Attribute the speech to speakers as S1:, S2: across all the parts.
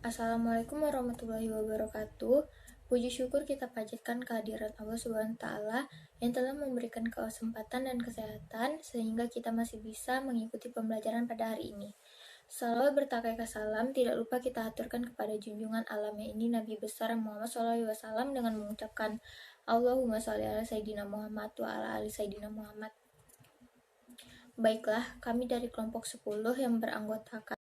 S1: Assalamualaikum warahmatullahi wabarakatuh. Puji syukur kita panjatkan kehadirat Allah Subhanahu wa taala yang telah memberikan kesempatan dan kesehatan sehingga kita masih bisa mengikuti pembelajaran pada hari ini. Salawat bertakai salam tidak lupa kita aturkan kepada junjungan alamnya ini Nabi besar Muhammad SAW dengan mengucapkan Allahumma sholli ala Sayyidina Muhammad wa ala ali Sayyidina Muhammad. Baiklah, kami dari kelompok 10 yang beranggotakan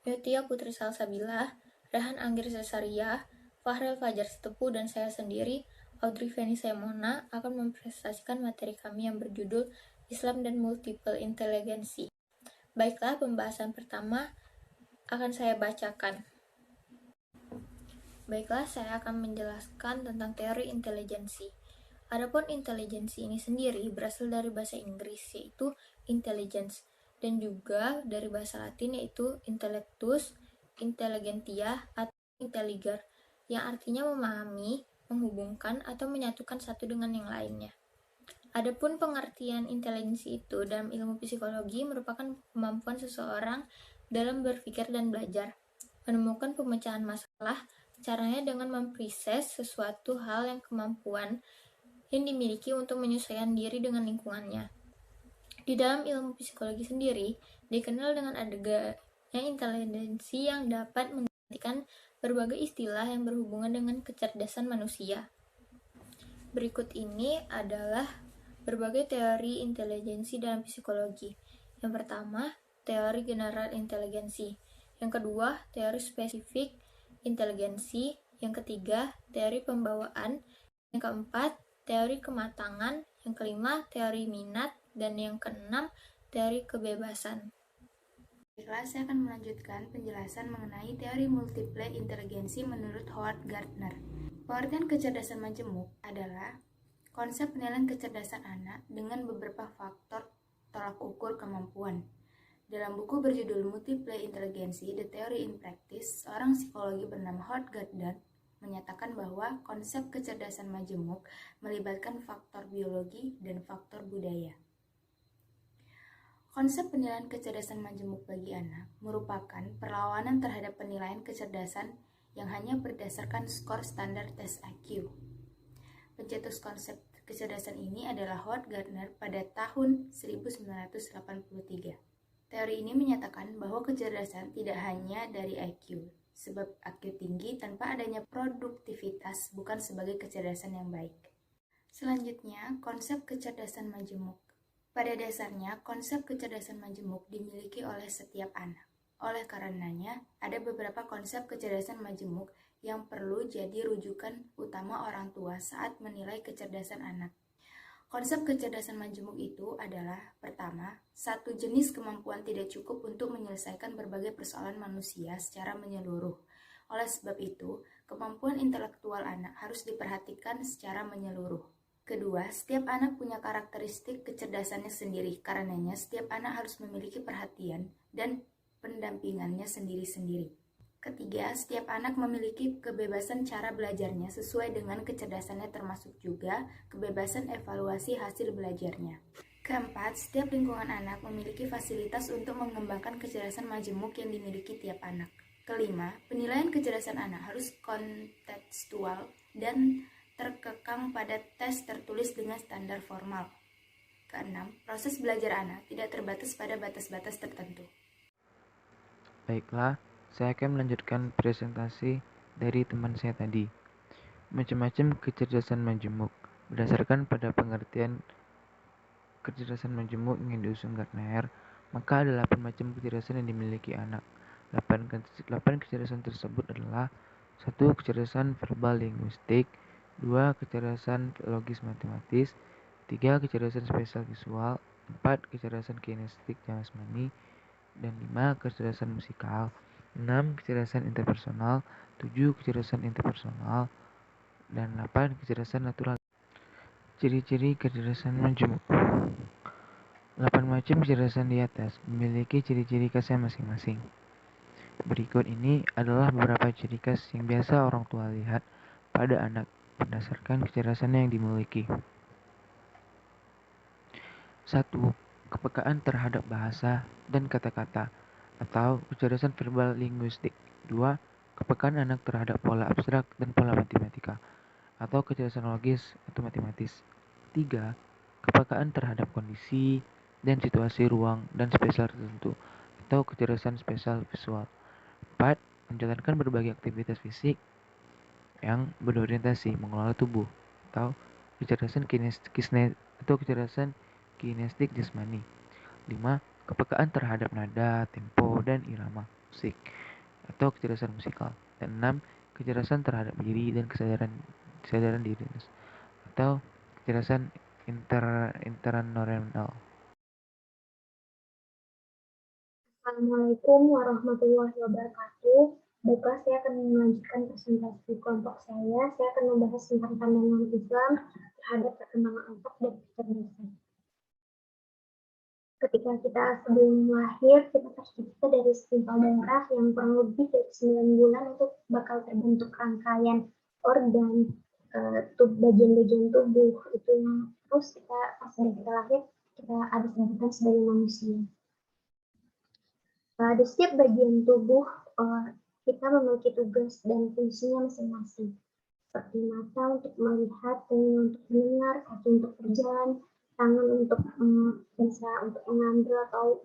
S1: Mutia Putri Salsabila, Rehan Anggir Cesaria, Fahrel Fajar Setepu, dan saya sendiri, Audrey Feni Semona, akan mempresentasikan materi kami yang berjudul Islam dan Multiple Inteligensi. Baiklah, pembahasan pertama akan saya bacakan. Baiklah, saya akan menjelaskan tentang teori intelijensi. Adapun intelijensi ini sendiri berasal dari bahasa Inggris yaitu intelligence dan juga dari bahasa Latin yaitu intellectus, intelligentia, atau intelliger yang artinya memahami, menghubungkan, atau menyatukan satu dengan yang lainnya. Adapun pengertian intelijensi itu dalam ilmu psikologi merupakan kemampuan seseorang dalam berpikir dan belajar, menemukan pemecahan masalah, caranya dengan memproses sesuatu hal yang kemampuan yang dimiliki untuk menyesuaikan diri dengan lingkungannya. Di dalam ilmu psikologi sendiri, dikenal dengan adanya intelijensi yang dapat menggantikan berbagai istilah yang berhubungan dengan kecerdasan manusia. Berikut ini adalah berbagai teori intelijensi dalam psikologi. Yang pertama, teori general intelijensi. Yang kedua, teori spesifik intelijensi. Yang ketiga, teori pembawaan. Yang keempat, teori kematangan. Yang kelima, teori minat. Dan yang keenam, teori kebebasan.
S2: Baiklah, saya akan melanjutkan penjelasan mengenai teori multiple inteligensi menurut Howard Gardner. Pengertian kecerdasan majemuk adalah konsep penilaian kecerdasan anak dengan beberapa faktor tolak ukur kemampuan. Dalam buku berjudul Multiple Inteligensi, The Theory in Practice, seorang psikologi bernama Howard Gardner menyatakan bahwa konsep kecerdasan majemuk melibatkan faktor biologi dan faktor budaya. Konsep penilaian kecerdasan majemuk bagi anak merupakan perlawanan terhadap penilaian kecerdasan yang hanya berdasarkan skor standar tes IQ. Pencetus konsep kecerdasan ini adalah Howard Gardner pada tahun 1983. Teori ini menyatakan bahwa kecerdasan tidak hanya dari IQ, sebab IQ tinggi tanpa adanya produktivitas bukan sebagai kecerdasan yang baik. Selanjutnya, konsep kecerdasan majemuk. Pada dasarnya, konsep kecerdasan majemuk dimiliki oleh setiap anak. Oleh karenanya, ada beberapa konsep kecerdasan majemuk yang perlu jadi rujukan utama orang tua saat menilai kecerdasan anak. Konsep kecerdasan majemuk itu adalah, pertama, satu jenis kemampuan tidak cukup untuk menyelesaikan berbagai persoalan manusia secara menyeluruh. Oleh sebab itu, kemampuan intelektual anak harus diperhatikan secara menyeluruh. Kedua, setiap anak punya karakteristik kecerdasannya sendiri, karenanya setiap anak harus memiliki perhatian dan pendampingannya sendiri-sendiri. Ketiga, setiap anak memiliki kebebasan cara belajarnya sesuai dengan kecerdasannya termasuk juga kebebasan evaluasi hasil belajarnya. Keempat, setiap lingkungan anak memiliki fasilitas untuk mengembangkan kecerdasan majemuk yang dimiliki tiap anak. Kelima, penilaian kecerdasan anak harus kontekstual dan terkekang pada tes tertulis dengan standar formal. Keenam, proses belajar anak tidak terbatas pada batas-batas tertentu.
S3: Baiklah, saya akan melanjutkan presentasi dari teman saya tadi. Macam-macam kecerdasan majemuk. Berdasarkan pada pengertian kecerdasan majemuk yang diusung Gardner, maka ada 8 macam kecerdasan yang dimiliki anak. 8 kecerdasan tersebut adalah 1. Kecerdasan verbal linguistik, 2. Kecerdasan logis matematis, 3. Kecerdasan spesial visual, 4. Kecerdasan kinestetik jasmani, dan 5. Kecerdasan musikal, 6. Kecerdasan interpersonal, 7. Kecerdasan interpersonal, dan 8. Kecerdasan natural. Ciri-ciri kecerdasan majemuk. 8 macam kecerdasan di atas memiliki ciri-ciri khasnya masing-masing. Berikut ini adalah beberapa ciri khas yang biasa orang tua lihat pada anak berdasarkan kecerdasan yang dimiliki. 1. Kepekaan terhadap bahasa dan kata-kata atau kecerdasan verbal linguistik. 2. kepekaan anak terhadap pola abstrak dan pola matematika, atau kecerdasan logis atau matematis. 3. Kepekaan terhadap kondisi dan situasi ruang dan spesial tertentu, atau kecerdasan spesial visual. 4. Menjalankan berbagai aktivitas fisik yang berorientasi mengelola tubuh, atau kecerdasan kinestik jasmani. 5. Kepekaan terhadap nada, tempo, dan irama musik, atau kecerdasan musikal. Dan 6. Kecerdasan terhadap diri dan kesadaran diri, atau kecerdasan intraneuronal.
S4: Assalamualaikum warahmatullahi wabarakatuh. Baiklah, saya akan melanjutkan presentasi kelompok saya. Saya akan membahas tentang pandangan Islam terhadap perkembangan otak dan kecerdasan. Ketika kita sebelum lahir, kita tercipta dari setimpal darah yang kurang lebih dari 9 bulan itu bakal terbentuk rangkaian organ, bagian-bagian tubuh itu yang terus kita pas kita lahir kita ada sebutan sebagai manusia. Di setiap bagian tubuh kita memiliki tugas dan fungsinya masing-masing. Seperti mata untuk melihat, telinga untuk mendengar, kaki untuk berjalan, tangan untuk bisa untuk mengambil atau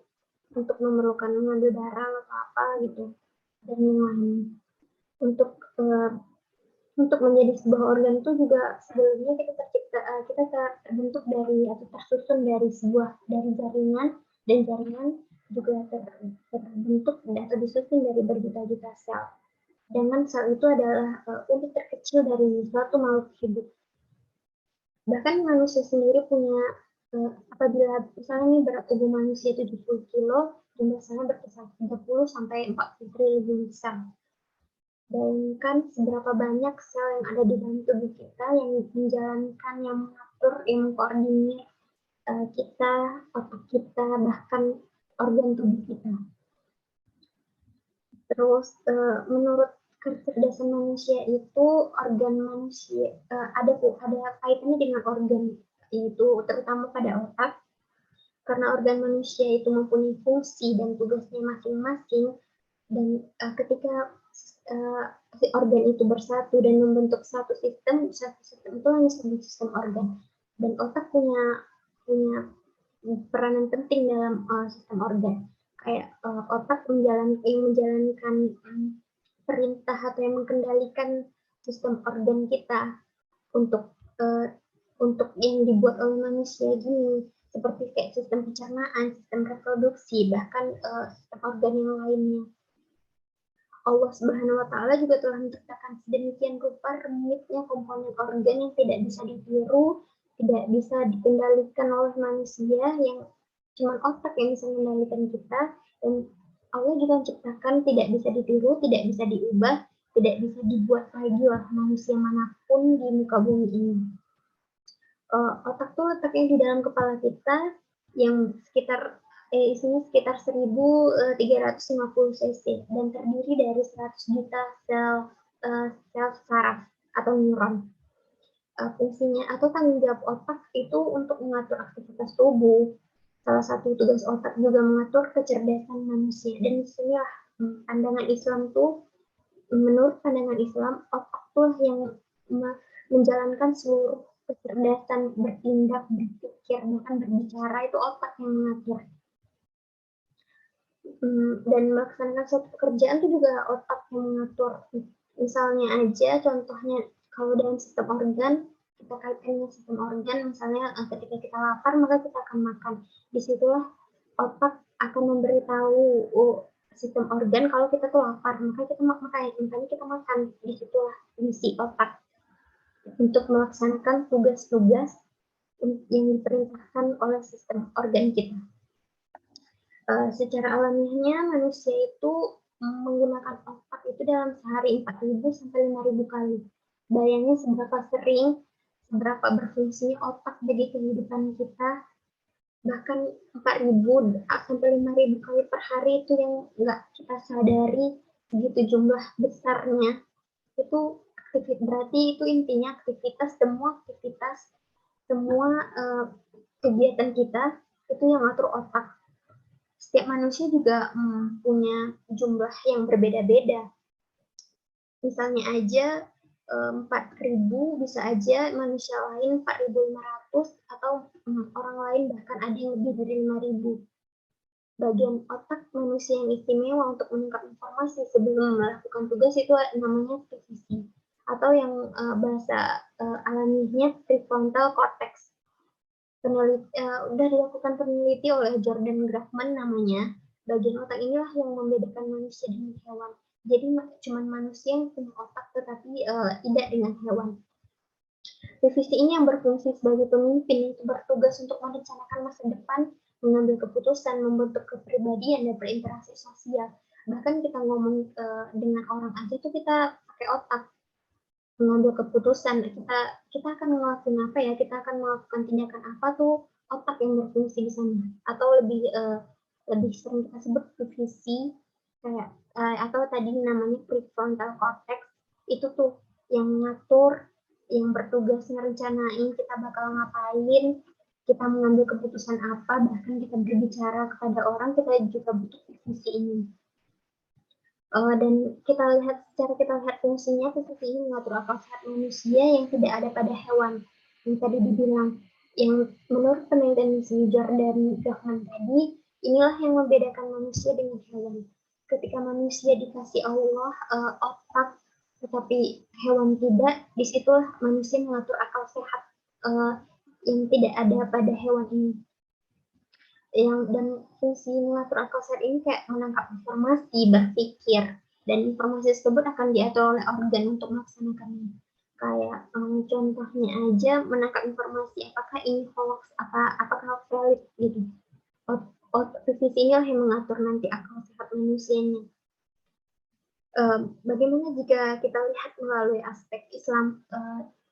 S4: untuk mengambil darah atau apa gitu, dan yang lain. Untuk menjadi sebuah organ itu juga sebelumnya kita terbentuk dari atau tersusun dari jaringan, dan jaringan juga terbentuk atau disusun dari berjuta-juta sel. Dan sel itu adalah unit terkecil dari suatu makhluk hidup. Bahkan manusia sendiri punya, apabila misalnya nih berat tubuh manusia 70 kilo, jumlah selnya berkisar 30 sampai 40 triliun sel. Bayangkan seberapa banyak sel yang ada di dalam tubuh kita yang menjalankan, yang mengatur, yang mengkoordinir kita, otak kita, bahkan organ tubuh kita. Terus menurut kecerdasan manusia itu organ manusia ada kaitannya dengan organ itu terutama pada otak, karena organ manusia itu mempunyai fungsi dan tugasnya masing-masing, dan ketika si organ itu bersatu dan membentuk satu sistem itu hanya sebuah sistem organ, dan otak punya peranan penting dalam sistem organ. Kayak otak menjalankan perintah atau yang mengendalikan sistem organ kita untuk yang dibuat oleh manusia gini, seperti kayak sistem pencernaan, sistem reproduksi, bahkan sistem organ yang lainnya. Allah Subhanahu wa Ta'ala juga telah menciptakan sedemikian rupa rumitnya komponen organ yang tidak bisa ditiru, tidak bisa dikendalikan oleh manusia, yang cuma otak yang bisa mengendalikan kita. Dan Allah juga menciptakan tidak bisa ditiru, tidak bisa diubah, tidak bisa dibuat lagi oleh manusia manapun di muka bumi ini. Otak tuh letaknya di dalam kepala kita yang isinya sekitar 1.350 cc dan terdiri dari 100 juta sel saraf atau neuron. Fungsinya atau tanggung jawab otak itu untuk mengatur aktivitas tubuh. Salah satu tugas otak juga mengatur kecerdasan manusia. Dan disinilah pandangan Islam tuh, menurut pandangan Islam, otak tuh yang menjalankan seluruh kecerdasan, bertindak, berpikir, bahkan berbicara, itu otak yang mengatur. Dan melaksanakan suatu pekerjaan itu juga otak yang mengatur. Misalnya aja, contohnya kalau dalam sistem organ, kita kaitkan dengan sistem organ, misalnya ketika kita lapar maka kita akan makan. Disitulah otak akan memberitahu sistem organ kalau kita tuh lapar, maka kita makanya kita makan. Disitulah misi otak untuk melaksanakan tugas-tugas yang diperintahkan oleh sistem organ kita. Secara alamiahnya manusia itu menggunakan otak itu dalam sehari 4.000 sampai 5.000 kali. Bayangin seberapa sering, seberapa berfungsinya otak bagi kehidupan kita. Bahkan 4.000 sampai 5.000 kali per hari itu yang nggak kita sadari, begitu jumlah besarnya. Itu berarti itu intinya semua kegiatan kita itu yang ngatur otak. Setiap manusia juga punya jumlah yang berbeda-beda. Misalnya aja 4.000 bisa aja manusia lain 4.500 atau orang lain bahkan ada yang lebih dari 5.000. Bagian otak manusia yang istimewa untuk menangkap informasi sebelum melakukan tugas itu namanya previsi atau yang bahasa alamiahnya prefrontal cortex. Udah dilakukan peneliti oleh Jordan Grafman namanya. Bagian otak inilah yang membedakan manusia dengan hewan. Jadi cuma manusia yang punya otak tetapi tidak dengan hewan. Revisi ini yang berfungsi sebagai pemimpin yang bertugas untuk merencanakan masa depan, mengambil keputusan, membentuk kepribadian, dan berinteraksi sosial. Bahkan kita ngomong dengan orang aja tuh kita pakai otak, mengambil keputusan. Kita akan ngelakuin apa ya? Kita akan melakukan tindakan apa tuh otak yang berfungsi di sana. Atau lebih sering kita sebut revisi kayak atau tadi namanya prefrontal cortex itu tuh yang ngatur, yang bertugas ngerencanain kita bakal ngapain, kita mengambil keputusan apa, bahkan kita berbicara kepada orang, kita juga butuh visi ini. Dan kita lihat fungsinya, visi ini mengatur akal sehat manusia yang tidak ada pada hewan. Yang tadi dibilang, yang menurut penelitian si Jordan Grafman tadi, inilah yang membedakan manusia dengan hewan. Ketika manusia dikasih Allah otak, tetapi hewan tidak, disitulah manusia mengatur akal sehat yang tidak ada pada hewan ini. Dan fungsi mengatur akal sehat ini kayak menangkap informasi, berpikir, dan informasi tersebut akan diatur oleh organ untuk melaksanakannya. Kayak contohnya aja menangkap informasi apakah ini hoax, apakah valid gitu. Visi ini yang mengatur nanti akal sehat manusianya. Bagaimana jika kita lihat melalui aspek Islam,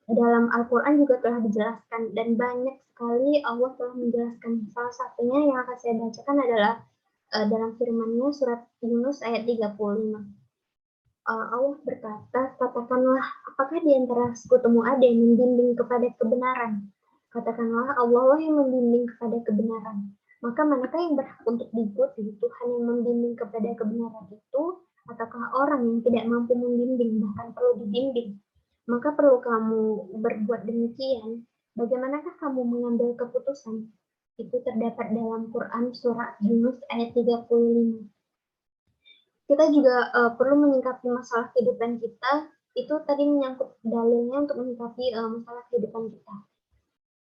S4: dalam Al-Quran juga telah dijelaskan dan banyak sekali Allah telah menjelaskan. Salah satunya yang akan saya bacakan adalah dalam firman-Nya surat Yunus ayat 35. Allah berkata, katakanlah, apakah di antara sekutumu ada yang membimbing kepada kebenaran? Katakanlah, Allah yang membimbing kepada kebenaran. Maka manakah yang berhak untuk diikuti? Tuhan yang membimbing kepada kebenaran itu, ataukah orang yang tidak mampu membimbing, bahkan perlu dibimbing? Maka perlu kamu berbuat demikian. Bagaimanakah kamu mengambil keputusan? Itu terdapat dalam Quran surat Yunus ayat 35. Kita juga perlu menyikapi masalah kehidupan kita, itu tadi menyangkut dalilnya untuk menyikapi masalah kehidupan kita.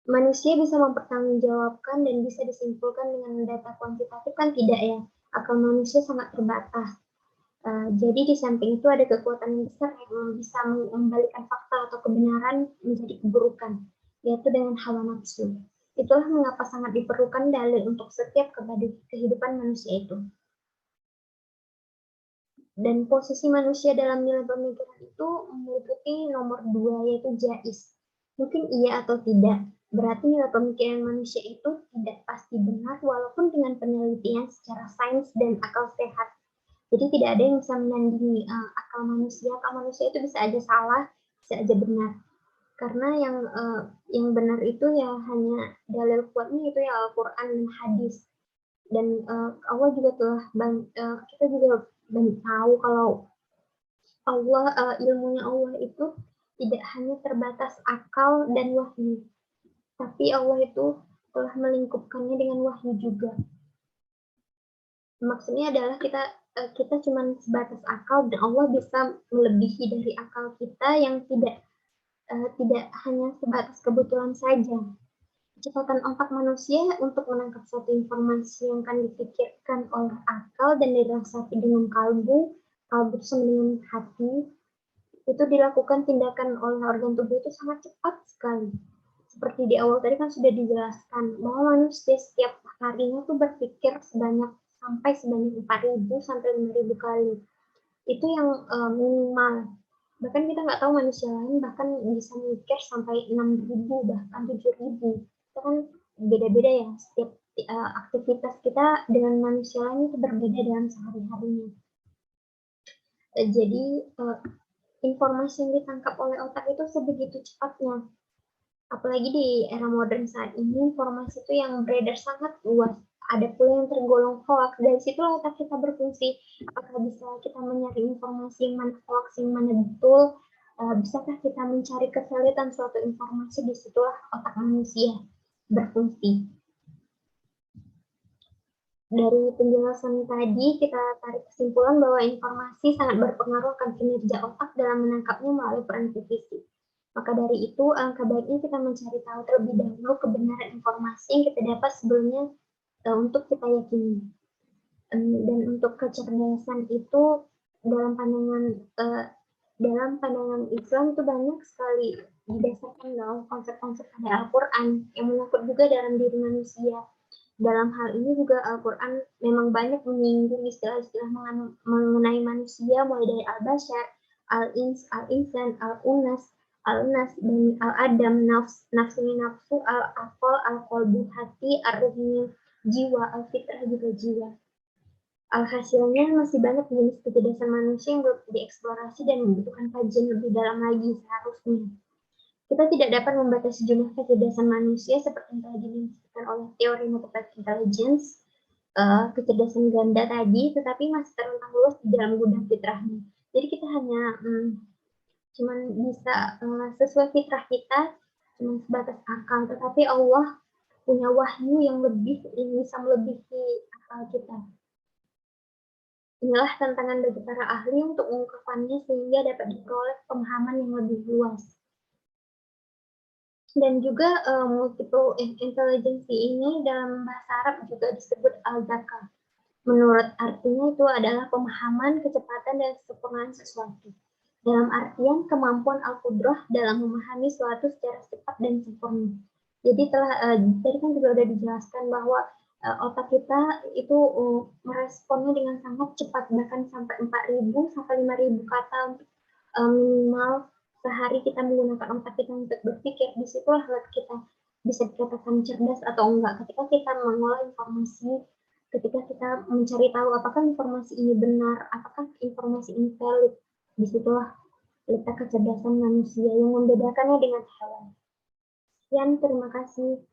S4: Manusia bisa mempertanggungjawabkan dan bisa disimpulkan dengan data kuantitatif kan tidak ya, akal manusia sangat terbatas. Jadi di samping itu ada kekuatan yang besar yang bisa membalikan fakta atau kebenaran menjadi keburukan, yaitu dengan hawa nafsu. Itulah mengapa sangat diperlukan dalil untuk setiap kehidupan manusia itu. Dan posisi manusia dalam nilai pemikiran itu meliputi nomor 2, yaitu jais. Mungkin iya atau tidak. Berarti nilai pemikiran manusia itu tidak pasti benar walaupun dengan penelitian secara sains dan akal sehat. Jadi tidak ada yang bisa menandingi akal manusia. Akal manusia itu bisa aja salah, bisa aja benar. Karena yang benar itu ya hanya dalil kuatnya itu ya Al-Quran dan hadis. Dan Allah juga telah kita juga tahu kalau ilmunya Allah itu tidak hanya terbatas akal dan wahyu, tapi Allah itu telah melingkupkannya dengan wahyu juga. Maksudnya adalah kita cuma sebatas akal dan Allah bisa melebihi dari akal kita yang tidak hanya sebatas kebetulan saja. Kecepatan otak manusia untuk menangkap suatu informasi yang akan dipikirkan oleh akal dan dirasapi dengan kalbu sama dengan hati, itu dilakukan tindakan oleh organ tubuh itu sangat cepat sekali. Seperti di awal tadi kan sudah dijelaskan bahwa manusia setiap harinya tuh berpikir sebanyak 4.000 sampai 5.000 kali. Itu yang minimal. Bahkan kita nggak tahu manusia lain bahkan bisa mikir sampai 6.000 bahkan 7.000. Itu kan beda-beda ya, setiap aktivitas kita dengan manusia lain itu berbeda dalam sehari-harinya. Jadi informasi yang ditangkap oleh otak itu sebegitu cepatnya. Apalagi di era modern saat ini, informasi itu yang beredar sangat luas. Ada pula yang tergolong hoax. Dari situ otak kita berfungsi. Apakah bisa kita mencari informasi yang mana hoax, yang mana betul? Bisakah kita mencari kevalitan suatu informasi? Disitulah otak manusia berfungsi. Dari penjelasan tadi, kita tarik kesimpulan bahwa informasi sangat berpengaruh akan kinerja otak dalam menangkapnya melalui peran visi. Maka dari itu, alangkah baiknya kita mencari tahu terlebih dahulu kebenaran informasi yang kita dapat sebelumnya untuk kita yakini. Dan untuk kecerdasan itu dalam pandangan Islam itu banyak sekali didasarkan dalam konsep-konsep dari Al-Quran yang menyangkut juga dalam diri manusia. Dalam hal ini juga Al-Quran memang banyak menyinggung istilah-istilah mengenai manusia, mulai dari al-bashar, al-ins, al-insan, al-unas, al-nas, dan al-adam, nafsu, al-aqol, al-qalbu, hati, ar-ruhnya, jiwa, al-fitrah juga jiwa. Alhasilnya masih banyak jenis kecerdasan manusia yang belum dieksplorasi dan membutuhkan kajian lebih dalam lagi seharusnya. Kita tidak dapat membatasi jumlah kecerdasan manusia seperti yang telah didefinisikan oleh teori multiple intelligence, kecerdasan ganda tadi, tetapi masih terentang luas di dalam gudang fitrahnya. Jadi kita hanya cuman bisa sesuai fitrah kita, cuma sebatas akal, tetapi Allah punya wahyu yang lebih, yang bisa melebihi akal kita. Inilah tantangan bagi para ahli untuk mengungkapkannya sehingga dapat diperoleh pemahaman yang lebih luas. Dan juga multiple intelligence ini dalam bahasa Arab juga disebut al-zaka. Menurut artinya itu adalah pemahaman, kecepatan, dan kesempurnaan sesuatu. Dalam artian kemampuan al-qudrah dalam memahami suatu secara cepat dan sempurna. Jadi tadi kan juga sudah dijelaskan bahwa otak kita itu meresponnya dengan sangat cepat, bahkan sampai 4.000 sampai 5.000 kata untuk minimal sehari kita menggunakan otak kita untuk berpikir. Disitulah kita bisa dikatakan cerdas atau enggak ketika kita mengolah informasi, ketika kita mencari tahu apakah informasi ini benar, apakah informasi ini valid. Disitulah letak kecerdasan manusia yang membedakannya dengan hewan. Sekian, terima kasih.